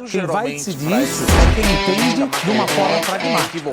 Quem vai decidir isso é quem entende de uma forma pragmática.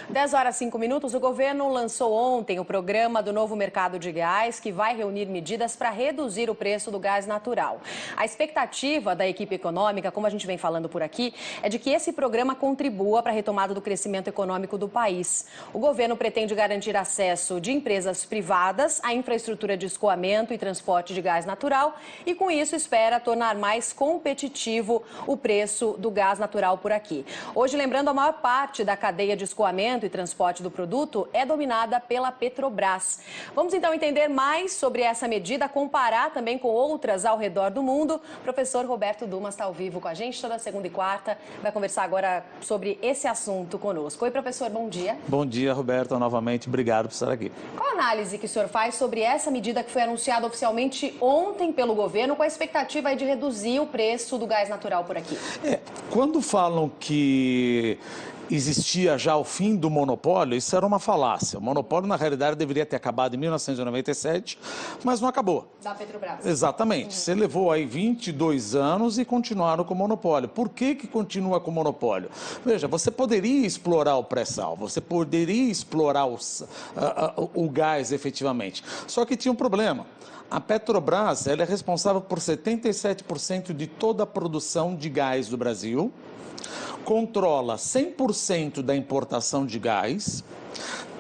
10 horas 5 minutos, o governo lançou ontem o programa do novo mercado de gás, que vai reunir medidas para reduzir o preço do gás natural. A expectativa da equipe econômica, como a gente vem falando por aqui, é de que esse programa contribua para a retomada do crescimento econômico do país. O governo pretende garantir acesso de empresas privadas à infraestrutura de escoamento e transporte de gás natural e, com isso, espera tornar mais competitivo o preço do gás natural por aqui. Hoje, lembrando, a maior parte da cadeia de escoamento e transporte do produto é dominada pela Petrobras. Vamos então entender mais sobre essa medida, comparar também com outras ao redor do mundo. O professor Roberto Dumas está ao vivo com a gente toda segunda e quarta, vai conversar agora sobre esse assunto conosco. Oi, professor, bom dia. Bom dia, Roberto, novamente, obrigado por estar aqui. Qual a análise que o senhor faz sobre essa medida que foi anunciada oficialmente ontem pelo governo, com a expectativa aí de reduzir o preço do gás natural por aqui? Quando falam que existia já o fim do monopólio, isso era uma falácia. O monopólio, na realidade, deveria ter acabado em 1997, mas não acabou. Da Petrobras. Exatamente. Você levou aí 22 anos e continuaram com o monopólio. Por que continua com o monopólio? Veja, você poderia explorar o pré-sal, você poderia explorar o gás efetivamente. Só que tinha um problema. A Petrobras, ela é responsável por 77% de toda a produção de gás do Brasil, controla 100% da importação de gás,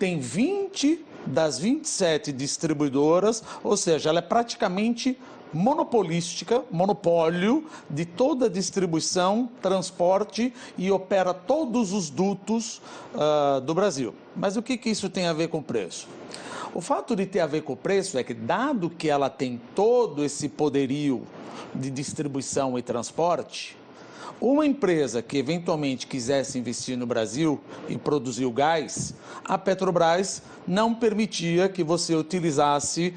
tem 20 das 27 distribuidoras, ou seja, ela é praticamente monopolística, monopólio de toda a distribuição, transporte e opera todos os dutos do Brasil. Mas o que isso tem a ver com o preço? O fato de ter a ver com o preço é que, dado que ela tem todo esse poderio de distribuição e transporte, uma empresa que eventualmente quisesse investir no Brasil e produzir o gás, a Petrobras não permitia que você utilizasse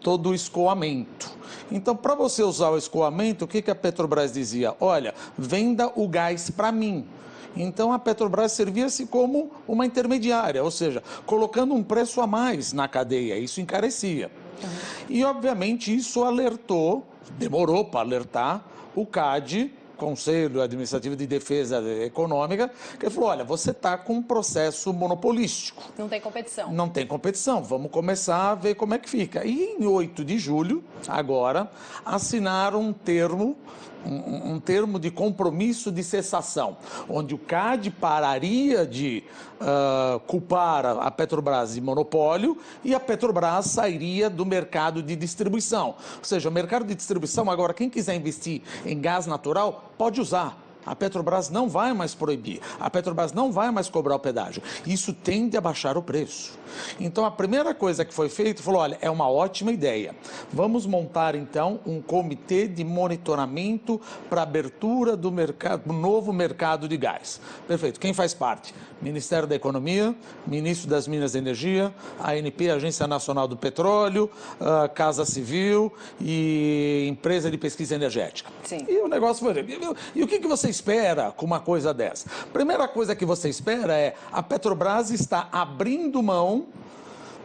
todo o escoamento. Então, para você usar o escoamento, o que a Petrobras dizia? Olha, venda o gás para mim. Então, a Petrobras servia-se como uma intermediária, ou seja, colocando um preço a mais na cadeia, isso encarecia. E, obviamente, isso alertou, demorou para alertar, o CAD, Conselho Administrativo de Defesa Econômica, que falou, olha, você está com um processo monopolístico. Não tem competição. Não tem competição, vamos começar a ver como é que fica. E em 8 de julho, agora, assinaram um termo de compromisso de cessação, onde o CAD pararia de culpar a Petrobras de monopólio e a Petrobras sairia do mercado de distribuição. Ou seja, o mercado de distribuição, agora, quem quiser investir em gás natural, pode usar. A Petrobras não vai mais proibir, a Petrobras não vai mais cobrar o pedágio. Isso tende a baixar o preço. Então, a primeira coisa que foi feita, falou, olha, é uma ótima ideia. Vamos montar, então, um comitê de monitoramento para abertura do novo mercado de gás. Perfeito. Quem faz parte? Ministério da Economia, Ministro das Minas e Energia, ANP, Agência Nacional do Petróleo, Casa Civil e Empresa de Pesquisa Energética. Sim. E o negócio foi... E o que você espera com uma coisa dessa? Primeira coisa que você espera é a Petrobras está abrindo mão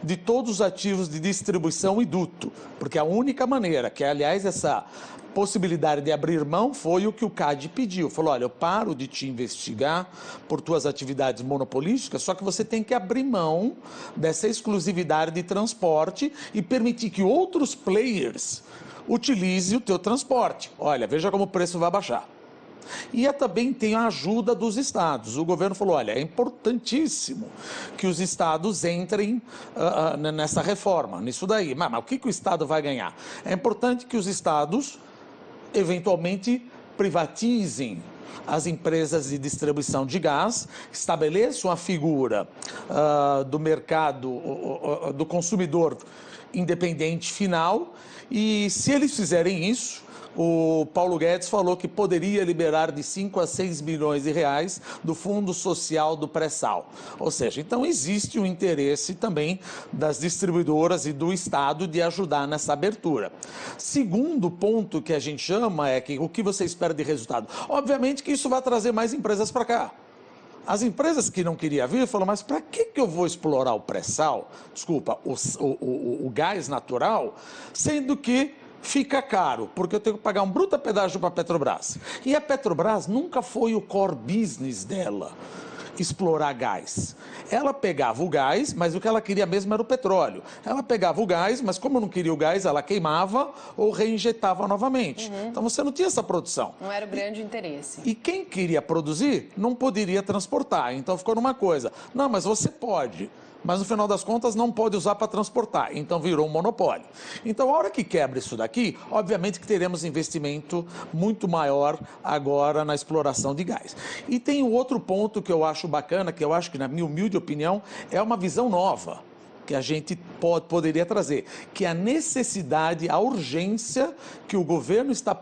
de todos os ativos de distribuição e duto, porque a única maneira, que aliás essa possibilidade de abrir mão foi o que o CAD pediu, falou, olha, eu paro de te investigar por tuas atividades monopolísticas, só que você tem que abrir mão dessa exclusividade de transporte e permitir que outros players utilizem o teu transporte. Olha, veja como o preço vai baixar. E também tem a ajuda dos estados. O governo falou, olha, é importantíssimo que os estados entrem nessa reforma, nisso daí. Mas o que o estado vai ganhar? É importante que os estados, eventualmente, privatizem as empresas de distribuição de gás, estabeleçam a figura do mercado, do consumidor independente final, e se eles fizerem isso, o Paulo Guedes falou que poderia liberar de 5 a 6 bilhões de reais do Fundo Social do Pré-Sal. Ou seja, então existe um interesse também das distribuidoras e do Estado de ajudar nessa abertura. Segundo ponto que a gente chama é que o que você espera de resultado? Obviamente que isso vai trazer mais empresas para cá. As empresas que não queriam vir falaram, mas para que eu vou explorar o pré-sal, desculpa, o gás natural, sendo que fica caro, porque eu tenho que pagar um bruto pedágio para a Petrobras. E a Petrobras nunca foi o core business dela explorar gás. Ela pegava o gás, mas o que ela queria mesmo era o petróleo. Ela pegava o gás, mas como não queria o gás, ela queimava ou reinjetava novamente. Então você não tinha essa produção. Não era o grande interesse. E quem queria produzir não poderia transportar. Então ficou numa coisa, não, mas você pode. Mas no final das contas não pode usar para transportar, então virou um monopólio. Então a hora que quebra isso daqui, obviamente que teremos investimento muito maior agora na exploração de gás. E tem um outro ponto que eu acho bacana, que eu acho que na minha humilde opinião é uma visão nova que a gente poderia trazer, que é a necessidade, a urgência que o governo está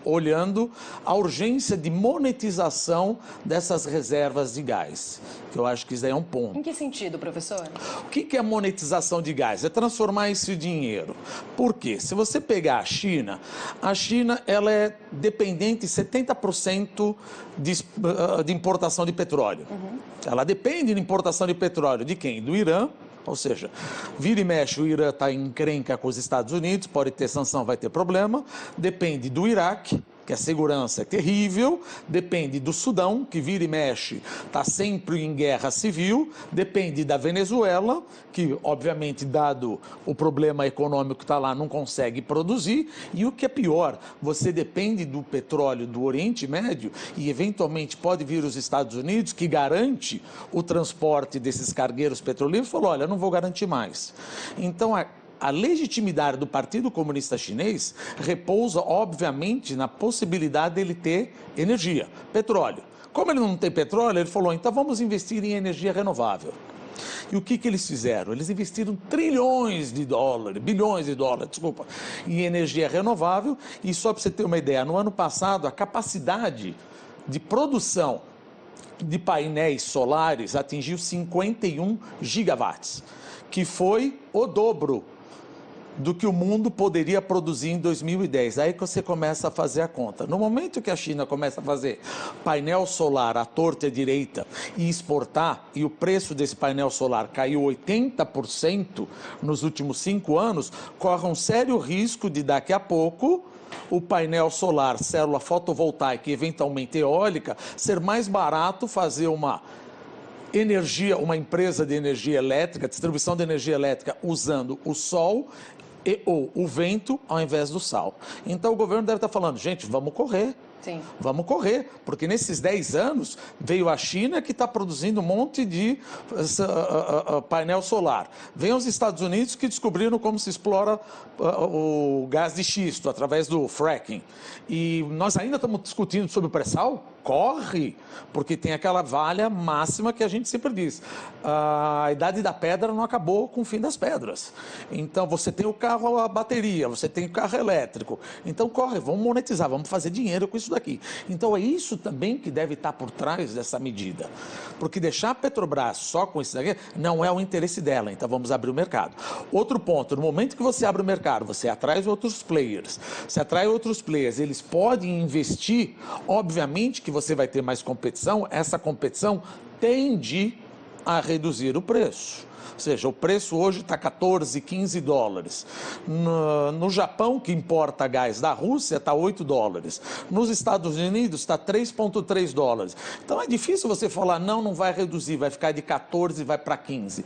olhando a urgência de monetização dessas reservas de gás, que eu acho que isso aí é um ponto. Em que sentido, professor? O que é a monetização de gás? É transformar esse dinheiro. Por quê? Se você pegar a China ela é dependente 70% de importação de petróleo. Ela depende de importação de petróleo de quem? Do Irã. Ou seja, vira e mexe, o Irã está em encrenca com os Estados Unidos, pode ter sanção, vai ter problema. Depende do Iraque, que a segurança é terrível. Depende do Sudão, que vira e mexe, está sempre em guerra civil. Depende da Venezuela, que obviamente, dado o problema econômico que está lá, não consegue produzir. E o que é pior, você depende do petróleo do Oriente Médio e eventualmente pode vir os Estados Unidos, que garante o transporte desses cargueiros petroleiros, falou, olha, não vou garantir mais. Então, a legitimidade do Partido Comunista Chinês repousa, obviamente, na possibilidade dele ter energia, petróleo. Como ele não tem petróleo, ele falou, então vamos investir em energia renovável. E o que eles fizeram? Eles investiram bilhões de dólares, em energia renovável. E só para você ter uma ideia, no ano passado, a capacidade de produção de painéis solares atingiu 51 gigawatts, que foi o dobro do que o mundo poderia produzir em 2010. Aí que você começa a fazer a conta. No momento que a China começa a fazer painel solar à torta e à direita e exportar, e o preço desse painel solar caiu 80% nos últimos 5 anos, corre um sério risco de daqui a pouco o painel solar, célula fotovoltaica e eventualmente eólica, ser mais barato fazer uma empresa de energia elétrica, distribuição de energia elétrica usando o sol ou o vento ao invés do sal. Então o governo deve estar falando, gente, vamos correr. Sim. Vamos correr, porque nesses 10 anos veio a China que está produzindo um monte de painel solar. Vem os Estados Unidos que descobriram como se explora o gás de xisto através do fracking. E nós ainda estamos discutindo sobre o pré-sal? Corre, porque tem aquela valha máxima que a gente sempre diz. A idade da pedra não acabou com o fim das pedras. Então você tem o carro a bateria, você tem o carro elétrico. Então corre, vamos monetizar, vamos fazer dinheiro com isso daqui. Então é isso também que deve estar por trás dessa medida. Porque deixar a Petrobras só com isso daqui não é o interesse dela, então vamos abrir o mercado. Outro ponto, no momento que você abre o mercado, você atrai outros players. Você atrai outros players, eles podem investir, obviamente que você vai ter mais competição, essa competição tende a reduzir o preço. Ou seja, o preço hoje está 14, 15 dólares. No Japão, que importa gás da Rússia, está 8 dólares. Nos Estados Unidos, está 3,3 dólares. Então é difícil você falar, não vai reduzir, vai ficar de 14 e vai para 15.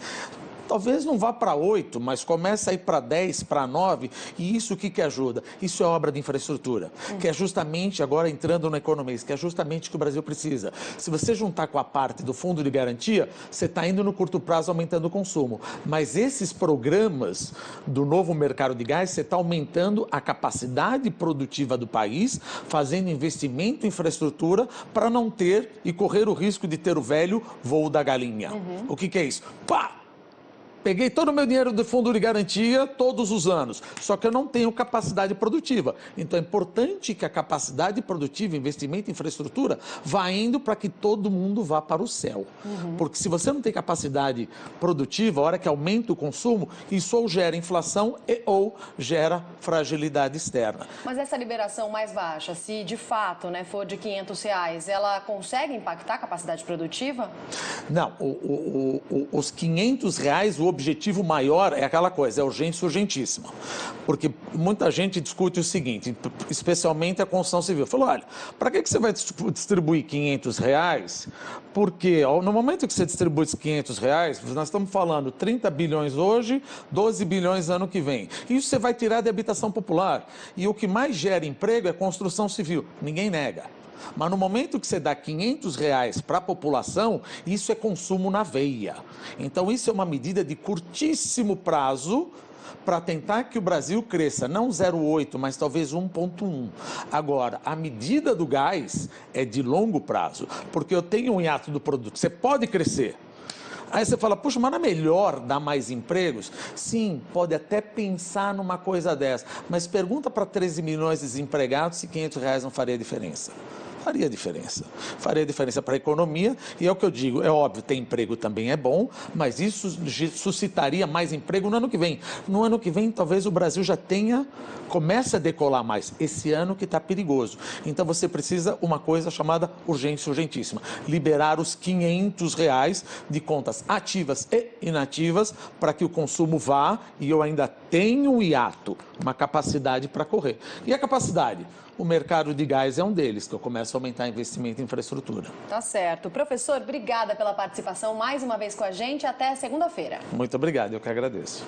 Talvez não vá para 8, mas começa a ir para 10, para 9, e isso o que ajuda? Isso é obra de infraestrutura, que é justamente, agora entrando na economia, que é justamente o que o Brasil precisa. Se você juntar com a parte do fundo de garantia, você está indo no curto prazo aumentando o consumo. Mas esses programas do novo mercado de gás, você está aumentando a capacidade produtiva do país, fazendo investimento em infraestrutura para não ter e correr o risco de ter o velho voo da galinha. O que é isso? Pá! Peguei todo o meu dinheiro do fundo de garantia todos os anos, só que eu não tenho capacidade produtiva. Então é importante que a capacidade produtiva, investimento em infraestrutura, vá indo para que todo mundo vá para o céu. Porque se você não tem capacidade produtiva, a hora que aumenta o consumo, isso ou gera inflação ou gera fragilidade externa. Mas essa liberação mais baixa, se de fato for de R$500, ela consegue impactar a capacidade produtiva? Não, os R$500, o objetivo maior é aquela coisa, é urgência urgentíssima. Porque muita gente discute o seguinte, especialmente a construção civil. Falou, olha, para que você vai distribuir R$500? Porque no momento que você distribui esses R$500, nós estamos falando 30 bilhões hoje, 12 bilhões ano que vem. Isso você vai tirar de habitação popular. E o que mais gera emprego é construção civil. Ninguém nega. Mas no momento que você dá R$500 para a população, isso é consumo na veia. Então isso é uma medida de curtíssimo prazo para tentar que o Brasil cresça, não 0,8, mas talvez 1,1. Agora, a medida do gás é de longo prazo, porque eu tenho um hiato do produto. Você pode crescer. Aí você fala, puxa, mas não é melhor dar mais empregos? Sim, pode até pensar numa coisa dessa, mas pergunta para 13 milhões de desempregados se R$500 não faria diferença. Faria diferença para a economia, e é o que eu digo, é óbvio, ter emprego também é bom, mas isso suscitaria mais emprego no ano que vem. No ano que vem, talvez o Brasil já comece a decolar mais, esse ano que está perigoso. Então você precisa uma coisa chamada urgência urgentíssima, liberar os R$500 de contas ativas e inativas para que o consumo vá e eu ainda tenho um hiato, uma capacidade para correr. E a capacidade? O mercado de gás é um deles, que eu começo a aumentar investimento em infraestrutura. Tá certo. Professor, obrigada pela participação mais uma vez com a gente. Até segunda-feira. Muito obrigado, eu que agradeço.